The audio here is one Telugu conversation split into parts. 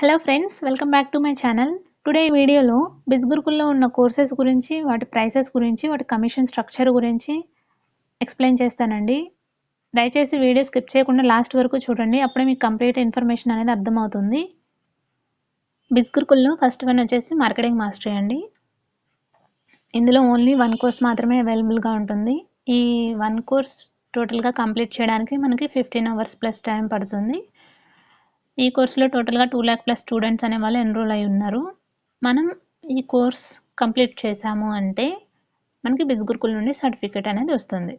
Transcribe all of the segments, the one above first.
Hello friends, welcome back to my channel. Today ఈ వీడియోలో బిజ్గురుకుల్లో ఉన్న కోర్సెస్ గురించి, వాటి ప్రైసెస్ గురించి, వాటి కమిషన్ స్ట్రక్చర్ గురించి ఎక్స్ప్లెయిన్ చేస్తానండి. దయచేసి వీడియో స్కిప్ చేయకుండా లాస్ట్ వరకు చూడండి. అప్పుడే మీకు కంప్లీట్ ఇన్ఫర్మేషన్ అనేది అర్థమవుతుంది. బిజ్గురుకుల్లో ఫస్ట్ వన్ వచ్చేసి మార్కెటింగ్ మాస్టరీ అండి. ఇందులో ఓన్లీ 1 కోర్స్ మాత్రమే అవైలబుల్గా ఉంటుంది. ఈ 1 కోర్స్ టోటల్గా కంప్లీట్ చేయడానికి మనకి 15 అవర్స్ ప్లస్ టైం పడుతుంది. ఈ కోర్సులో టోటల్గా 2 lakh ప్లస్ స్టూడెంట్స్ అనే వాళ్ళు ఎన్రోల్ అయి ఉన్నారు. మనం ఈ కోర్స్ కంప్లీట్ చేసాము అంటే మనకి బిజ్గురుకుల్ నుండి సర్టిఫికేట్ అనేది వస్తుంది.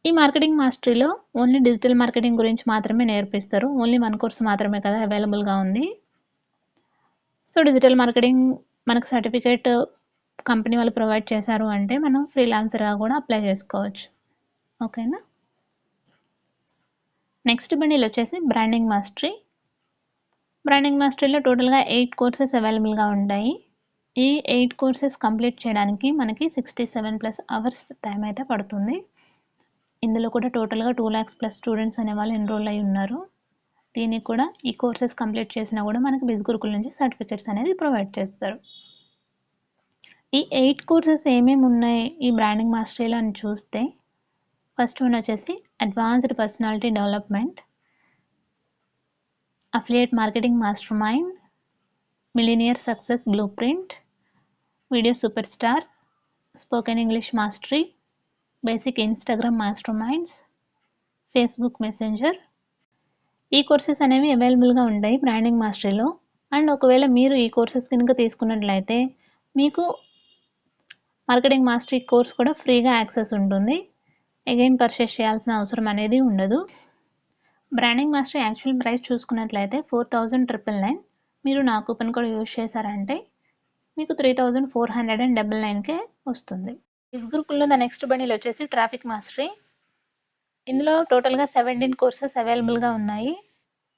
ఈ మార్కెటింగ్ మాస్టరీలో ఓన్లీ డిజిటల్ మార్కెటింగ్ గురించి మాత్రమే నేర్పిస్తారు. ఓన్లీ 1 కోర్స్ మాత్రమే కదా అవైలబుల్గా ఉంది. సో డిజిటల్ మార్కెటింగ్ మనకు సర్టిఫికేట్ కంపెనీ వాళ్ళు ప్రొవైడ్ చేశారు అంటే మనం ఫ్రీలాన్సర్గా కూడా అప్లై చేసుకోవచ్చు. ఓకేనా. నెక్స్ట్ బండిల్ వచ్చేసి బ్రాండింగ్ మాస్టరీ. బ్రాండింగ్ మాస్టరీలో టోటల్గా 8 కోర్సెస్ అవైలబుల్గా ఉంటాయి. ఈ 8 కోర్సెస్ కంప్లీట్ చేయడానికి మనకి 67+ అవర్స్ టైం అయితే పడుతుంది. ఇందులో కూడా టోటల్గా 2 lakhs ప్లస్ స్టూడెంట్స్ అనేవాళ్ళు ఎన్రోల్ అయి ఉన్నారు. దీనికి కూడా ఈ కోర్సెస్ కంప్లీట్ చేసినా కూడా మనకి బిజ్గురుకుల్ నుంచి సర్టిఫికేట్స్ అనేది ప్రొవైడ్ చేస్తారు. ఈ 8 కోర్సెస్ ఏమేమి ఉన్నాయి ఈ బ్రాండింగ్ మాస్టరీలో అని చూస్తే, ఫస్ట్ వన్ వచ్చేసి advanced personality development, affiliate marketing master mind, millionaire success blue print, video super star, spoken English mastery, basic Instagram master minds, Facebook messenger. ఈ కోర్సెస్ అనేవి అవైలబుల్గా ఉంటాయి బ్రాండింగ్ మాస్టరీలో. అండ్ ఒకవేళ మీరు ఈ కోర్సెస్ కనుక తీసుకున్నట్లయితే మీకు మార్కెటింగ్ మాస్టరీ కోర్స్ కూడా ఫ్రీగా యాక్సెస్ ఉంటుంది. అగైన్ పర్చేస్ చేయాల్సిన అవసరం అనేది ఉండదు. బ్రాండింగ్ మాస్టరీ యాక్చువల్ ప్రైస్ చూసుకున్నట్లయితే 4,999. మీరు నా కూపన్ కోడ్ యూజ్ చేశారంటే మీకు 3,499కే వస్తుంది. బిజ్గురుకుల్లో ద నెక్స్ట్ బండిల్ వచ్చేసి ట్రాఫిక్ మాస్టరీ. ఇందులో టోటల్గా 17 కోర్సెస్ అవైలబుల్గా ఉన్నాయి.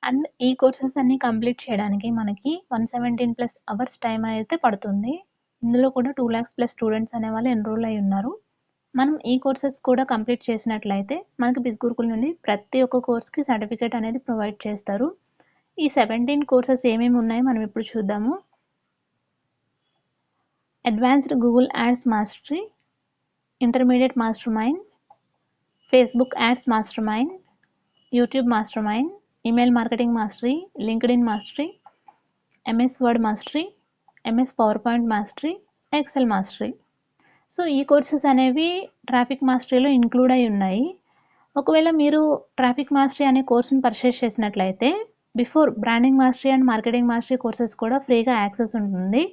అండ్ ఈ కోర్సెస్ అన్ని కంప్లీట్ చేయడానికి మనకి 117+ అవర్స్ టైం అయితే పడుతుంది. ఇందులో కూడా 2 lakhs ప్లస్ స్టూడెంట్స్ అనేవాళ్ళు ఎన్రోల్ అయి ఉన్నారు. మనం ఈ కోర్సెస్ కూడా కంప్లీట్ చేసినట్లయితే మనకి బిజ్గురుకుల్ నుండి ప్రతి ఒక్క కోర్స్కి సర్టిఫికేట్ అనేది ప్రొవైడ్ చేస్తారు. ఈ 17 కోర్సెస్ ఏమేమి ఉన్నాయో మనం ఇప్పుడు చూద్దాము. Advanced Google ads mastery, intermediate master mind, Facebook ads master mind, YouTube master mind, email marketing mastery, LinkedIn mastery, MS Word mastery, MS PowerPoint mastery, Excel mastery. So ఈ కోర్సెస్ అనేవి ట్రాఫిక్ మాస్టరీలో ఇంక్లూడ్ అయి ఉన్నాయి. ఒకవేళ మీరు ట్రాఫిక్ మాస్టరీ అనే కోర్సును పర్చేస్ చేసినట్లయితే before branding mastery and marketing mastery courses కూడా ఫ్రీగా యాక్సెస్ ఉంటుంది.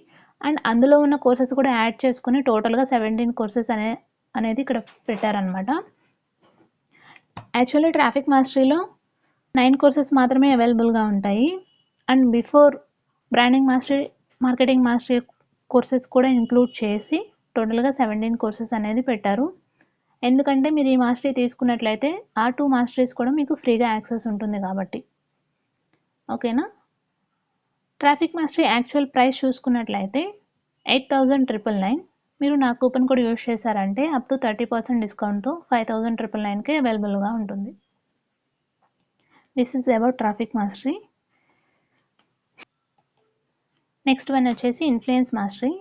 అండ్ అందులో ఉన్న కోర్సెస్ కూడా యాడ్ చేసుకుని టోటల్గా 17 కోర్సెస్ అనేది ఇక్కడ పెట్టారనమాట. యాక్చువల్లీ ట్రాఫిక్ మాస్టరీలో 9 కోర్సెస్ మాత్రమే అవైలబుల్గా ఉంటాయి. And before branding mastery marketing mastery courses కూడా ఇంక్లూడ్ చేసి టోటల్గా 17 కోర్సెస్ అనేది పెట్టారు. ఎందుకంటే మీరు ఈ మాస్టరీ తీసుకున్నట్లయితే ఆ 2 మాస్టరీస్ కూడా మీకు ఫ్రీగా యాక్సెస్ ఉంటుంది కాబట్టి. ఓకేనా. ట్రాఫిక్ మాస్టరీ యాక్చువల్ ప్రైస్ చూసుకున్నట్లయితే 8,999. మీరు నా కూపన్ కోడ్ యూజ్ చేశారంటే అప్ టు 30% డిస్కౌంట్తో 5,999కే అవైలబుల్గా ఉంటుంది. This is about traffic mastery. Next one వచ్చేసి ఇన్ఫ్లుయెన్స్ మాస్టరీ.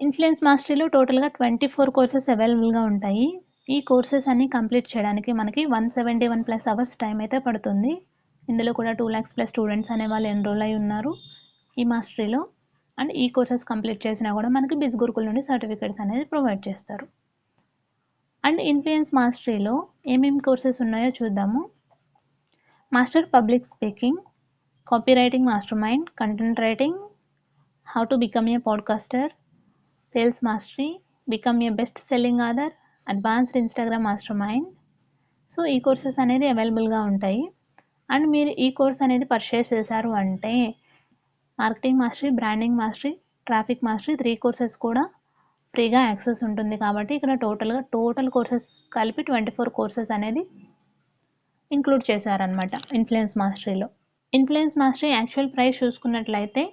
ఇన్ఫ్లుయెన్స్ మాస్టరీలో టోటల్గా 24 కోర్సెస్ అవైలబుల్గా ఉంటాయి. ఈ కోర్సెస్ అన్ని కంప్లీట్ చేయడానికి మనకి 171+ అవర్స్ టైం అయితే పడుతుంది. ఇందులో కూడా 2 lakhs ప్లస్ స్టూడెంట్స్ అనే వాళ్ళు ఎన్రోల్ అయి ఉన్నారు ఈ మాస్టరీలో. అండ్ ఈ కోర్సెస్ కంప్లీట్ చేసినా కూడా మనకి బిజ్గురుకుల్ నుండి సర్టిఫికేట్స్ అనేది ప్రొవైడ్ చేస్తారు. అండ్ ఇన్ఫ్లుయెన్స్ మాస్టరీలో ఏమేమి కోర్సెస్ ఉన్నాయో చూద్దాము. Master public speaking, copy writing master mind, content writing, how to become a podcaster, sales mastery, become a best selling author, advanced Instagram master mind. So ఈ కోర్సెస్ అనేది అవైలబుల్గా ఉంటాయి. అండ్ మీరు ఈ కోర్స్ అనేది పర్చేస్ చేశారు అంటే marketing mastery, branding mastery, traffic mastery 3 courses కూడా ఫ్రీగా యాక్సెస్ ఉంటుంది. కాబట్టి ఇక్కడ టోటల్ కోర్సెస్ కలిపి 24 కోర్సెస్ అనేది ఇంక్లూడ్ చేశారనమాట ఇన్ఫ్లుయెన్స్ మాస్టరీలో. ఇన్ఫ్లుయెన్స్ మాస్టరీ యాక్చువల్ ప్రైస్ చూసుకున్నట్లయితే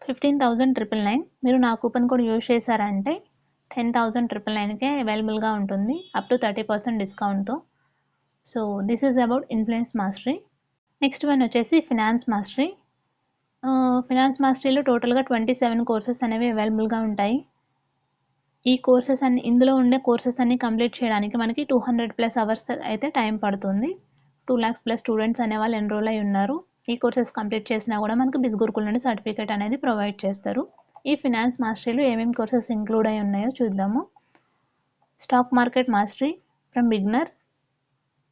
15,999. మీరు నా కూపన్ కోడ్ యూజ్ చేశారంటే 10,999కే అవైలబుల్గా ఉంటుంది అప్ టు 30% డిస్కౌంట్తో. So this is about influence mastery. Next one వచ్చేసి ఫినాన్స్ మాస్టరీ. ఫినాన్స్ మాస్టరీలో టోటల్గా 27 కోర్సెస్ అనేవి అవైలబుల్గా ఉంటాయి. ఈ కోర్సెస్ అన్ని ఇందులో ఉండే కోర్సెస్ అన్ని కంప్లీట్ చేయడానికి మనకి 200+ అవర్స్ అయితే టైం పడుతుంది. 2 lakhs+ స్టూడెంట్స్ అనేవాళ్ళు ఎన్రోల్ అయి ఉన్నారు. ఈ కోర్సెస్ కంప్లీట్ చేసినా కూడా మనకి బిజ్ గురుకుల్ నుండి సర్టిఫికేట్ అనేది ప్రొవైడ్ చేస్తారు. ఈ ఫినాన్స్ మాస్టరీలో ఏమేమి కోర్సెస్ ఇంక్లూడ్ అయి ఉన్నాయో చూద్దాము. Stock market mastery from beginner,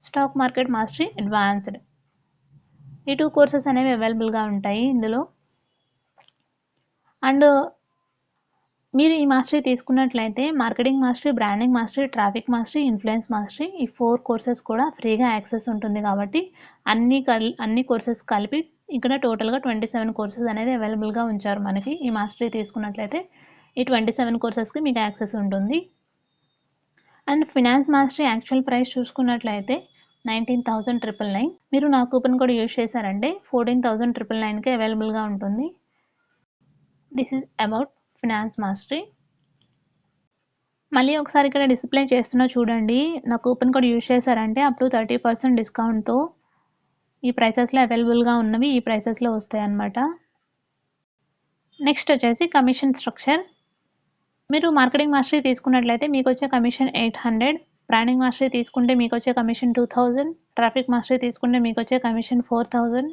stock market mastery advanced. ఈ 2 కోర్సెస్ అనేవి అవైలబుల్గా ఉంటాయి ఇందులో. అండ్ మీరు ఈ మాస్టరీ తీసుకున్నట్లయితే marketing mastery, branding mastery, traffic mastery, influence mastery, ఈ 4 కోర్సెస్ కూడా ఫ్రీగా యాక్సెస్ ఉంటుంది కాబట్టి అన్ని కోర్సెస్ కలిపి ఇక్కడ టోటల్గా 27 కోర్సెస్ అనేది అవైలబుల్గా ఉంచారు మనకి. ఈ మాస్టరీ తీసుకున్నట్లయితే ఈ 27 కోర్సెస్కి మీకు యాక్సెస్ ఉంటుంది. And finance mastery actual price చూసుకున్నట్లయితే 19,999. మీరు నా కూపన్ కోడ్ యూజ్ చేశారంటే 14,999కి అవైలబుల్గా ఉంటుంది. This is about finance mastery. మళ్ళీ ఒకసారి ఇక్కడ డిస్ప్లే చేస్తున్నా చూడండి. నా కూపన్ కోడ్ యూజ్ చేశారంటే అప్ టు 30% డిస్కౌంట్తో ఈ ప్రైసెస్లో అవైలబుల్గా ఉన్నవి ఈ ప్రైసెస్లో వస్తాయి అన్నమాట. నెక్స్ట్ వచ్చేసి కమిషన్ స్ట్రక్చర్. మీరు మార్కెటింగ్ మాస్టరీ తీసుకున్నట్లయితే మీకు వచ్చే కమిషన్ 800, బ్రాండింగ్ మాస్టరీ తీసుకుంటే మీకు వచ్చే కమిషన్ 2000, ట్రాఫిక్ మాస్టరీ తీసుకుంటే మీకు వచ్చే కమిషన్ 4000,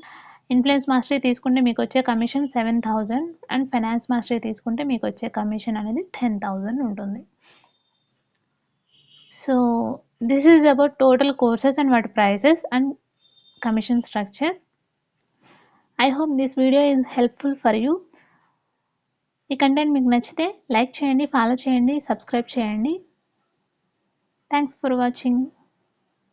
ఇన్ఫ్లుయెన్స్ మాస్టరీ తీసుకుంటే మీకు వచ్చే కమిషన్ 7000 అండ్ ఫైనాన్స్ మాస్టరీ తీసుకుంటే మీకు వచ్చే కమిషన్ అనేది 10,000 ఉంటుంది. So this is about total courses and వాటి prices and commission structure. I hope this video is helpful for you. ఈ కంటెంట్ మీకు నచ్చితే లైక్ చేయండి, ఫాలో చేయండి, సబ్స్క్రైబ్ చేయండి. Thanks for watching.